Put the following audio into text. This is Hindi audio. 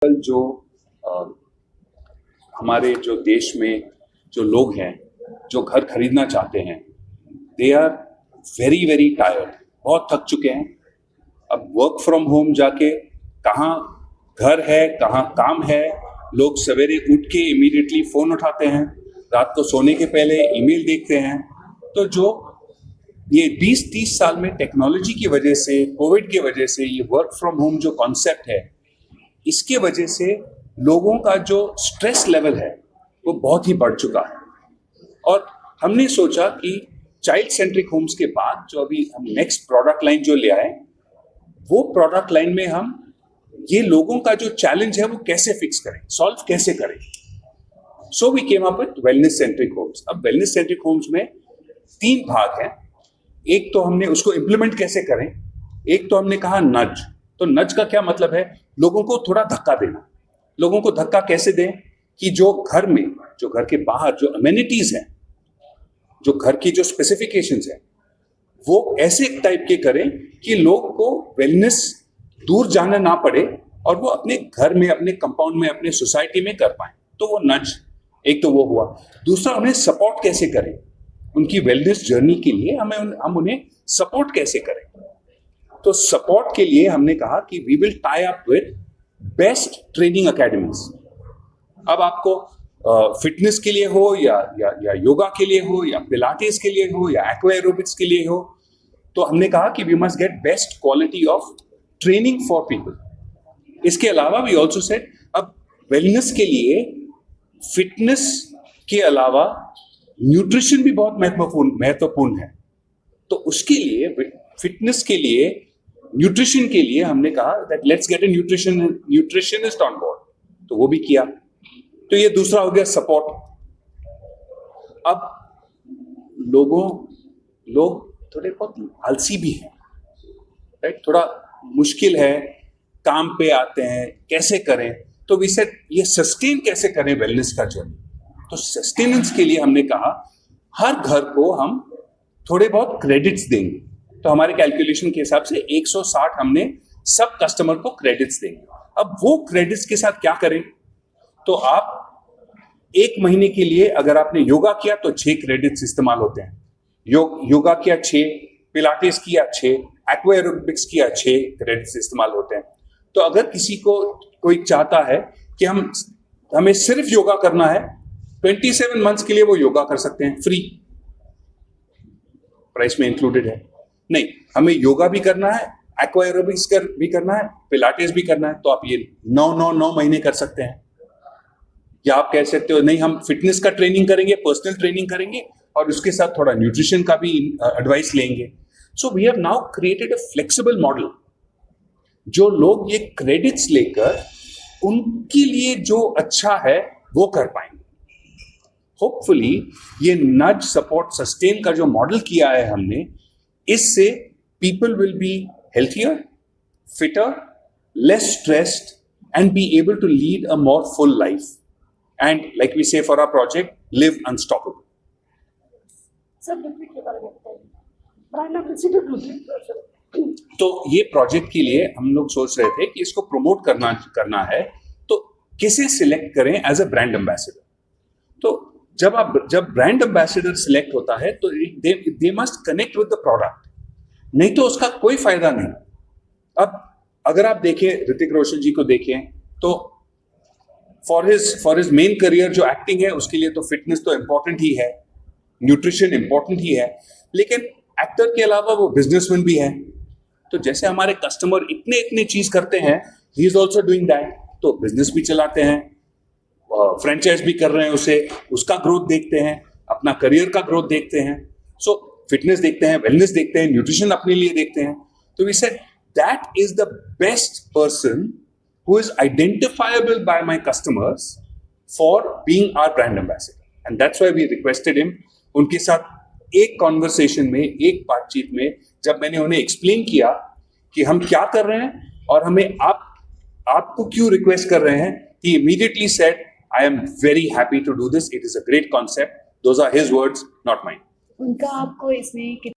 जो अ, हमारे जो देश में जो लोग हैं जो घर खरीदना चाहते हैं, they are very very tired, बहुत थक चुके हैं। अब वर्क फ्रॉम होम जाके कहाँ घर है कहाँ काम है, लोग सवेरे उठ के इमीडिएटली फोन उठाते हैं, रात को सोने के पहले ईमेल देखते हैं। तो जो ये 20-30 साल में टेक्नोलॉजी की वजह से, कोविड की वजह से, ये वर्क फ्रॉम होम जो कॉन्सेप्ट है, इसके वजह से लोगों का जो स्ट्रेस लेवल है वो बहुत ही बढ़ चुका है। और हमने सोचा कि चाइल्ड सेंट्रिक होम्स के बाद जो अभी हम नेक्स्ट प्रोडक्ट लाइन जो ले आए, वो प्रोडक्ट लाइन में हम ये लोगों का जो चैलेंज है वो कैसे फिक्स करें, सॉल्व कैसे करें। So we came up with wellness centric homes. अब वेलनेस सेंट्रिक होम्स में 3 भाग हैं। एक तो हमने उसको इम्प्लीमेंट कैसे करें, एक तो हमने कहा नज। तो नज का क्या मतलब है, लोगों को थोड़ा धक्का देना। लोगों को धक्का कैसे दें कि जो घर में, जो घर के बाहर जो अमेनिटीज हैं, जो घर की जो स्पेसिफिकेशंस हैं, वो ऐसे टाइप के करें कि लोग को वेलनेस दूर जाना ना पड़े और वो अपने घर में, अपने कंपाउंड में, अपने सोसाइटी में कर पाए। तो वो नज, एक तो वो हुआ। दूसरा, उन्हें सपोर्ट कैसे करें, उनकी वेलनेस जर्नी के लिए हम उन्हें सपोर्ट कैसे करें। तो सपोर्ट के लिए हमने कहा कि we will tie up with best training academies. अब आपको फिटनेस के लिए हो या योगा के लिए हो या पिलाटेस के लिए हो या एक्वा एरोबिक्स के लिए हो, तो हमने कहा कि we must get best quality of training for people. इसके अलावा वी ऑल्सो सेड अब वेलनेस के लिए फिटनेस के अलावा न्यूट्रिशन भी बहुत महत्वपूर्ण है। तो उसके लिए, फिटनेस के लिए, न्यूट्रिशन के लिए हमने कहा that let's get A nutritionist on board. तो वो भी किया। तो ये दूसरा हो गया सपोर्ट। अब लोग थोड़े बहुत आलसी भी हैं, राइट, थोड़ा मुश्किल है, काम पे आते हैं, कैसे करें। तो वी सेड ये सस्टेन कैसे करें वेलनेस का जर्नी। तो सस्टेनेंस के लिए हमने कहा हर घर को हम थोड़े बहुत क्रेडिट्स देंगे। तो हमारे कैलकुलेशन के हिसाब से 160 हमने सब कस्टमर को क्रेडिट्स देंगे। अब वो क्रेडिट्स के साथ क्या करें, तो आप 1 महीने के लिए अगर आपने योगा किया तो 6 क्रेडिट्स इस्तेमाल होते हैं। योगा किया 6, पिलाटेस किया 6, एक्वा एरोबिक्स किया 6 क्रेडिट्स इस्तेमाल होते हैं। तो अगर किसी को कोई चाहता है कि हमें सिर्फ योगा करना है, 27 मंथ्स के लिए वो योगा कर सकते हैं, फ्री, प्राइस में इंक्लूडेड है। नहीं, हमें योगा भी करना है, एक्वा एरोबिक्स भी करना है, पिलाटेस भी करना है, तो आप ये 9 महीने कर सकते हैं। या आप कह सकते हो नहीं, हम फिटनेस का ट्रेनिंग करेंगे, पर्सनल ट्रेनिंग करेंगे और उसके साथ थोड़ा न्यूट्रिशन का भी एडवाइस लेंगे। So we have now created a flexible model, जो लोग ये क्रेडिट्स लेकर उनके लिए जो अच्छा है वो कर पाएंगे। होपफुली ये नज, सपोर्ट, सस्टेन का जो मॉडल किया है हमने, इससे people will be healthier, fitter, less stressed and be able to lead a more full life and, like we say for our project, live unstoppable. तो ये प्रोजेक्ट के लिए हम लोग सोच रहे थे कि इसको प्रमोट करना है, तो किसे सिलेक्ट करें एज अ ब्रांड एम्बेसडर। तो जब ब्रांड एम्बेसडर सिलेक्ट होता है तो they must connect with the product, नहीं तो उसका कोई फायदा नहीं। अब अगर आप देखें, ऋतिक रोशन जी को देखें, तो फॉर हिज मेन करियर जो एक्टिंग है, उसके लिए तो फिटनेस तो इंपॉर्टेंट ही है, न्यूट्रिशन इंपॉर्टेंट ही है, लेकिन एक्टर के अलावा वो बिजनेसमैन भी है। तो जैसे हमारे कस्टमर इतने चीज करते हैं, he is also doing that. तो बिजनेस भी चलाते हैं, फ्रेंचाइज भी कर रहे हैं, उसका ग्रोथ देखते हैं, अपना करियर का ग्रोथ देखते हैं। सो फिटनेस देखते हैं, वेलनेस देखते हैं, न्यूट्रिशन अपने लिए देखते हैं। तो we said that is the best person who is identifiable by my customers for being our brand ambassador, and that's why we requested him. उनके साथ एक कॉन्वर्सेशन में, एक बातचीत में, जब मैंने उन्हें एक्सप्लेन किया कि हम क्या कर रहे हैं और हमें आपको क्यों रिक्वेस्ट कर रहे हैं, he immediately said, I am very happy to do this. It is a great concept. Those are his words, not mine. उनका आपको इसमें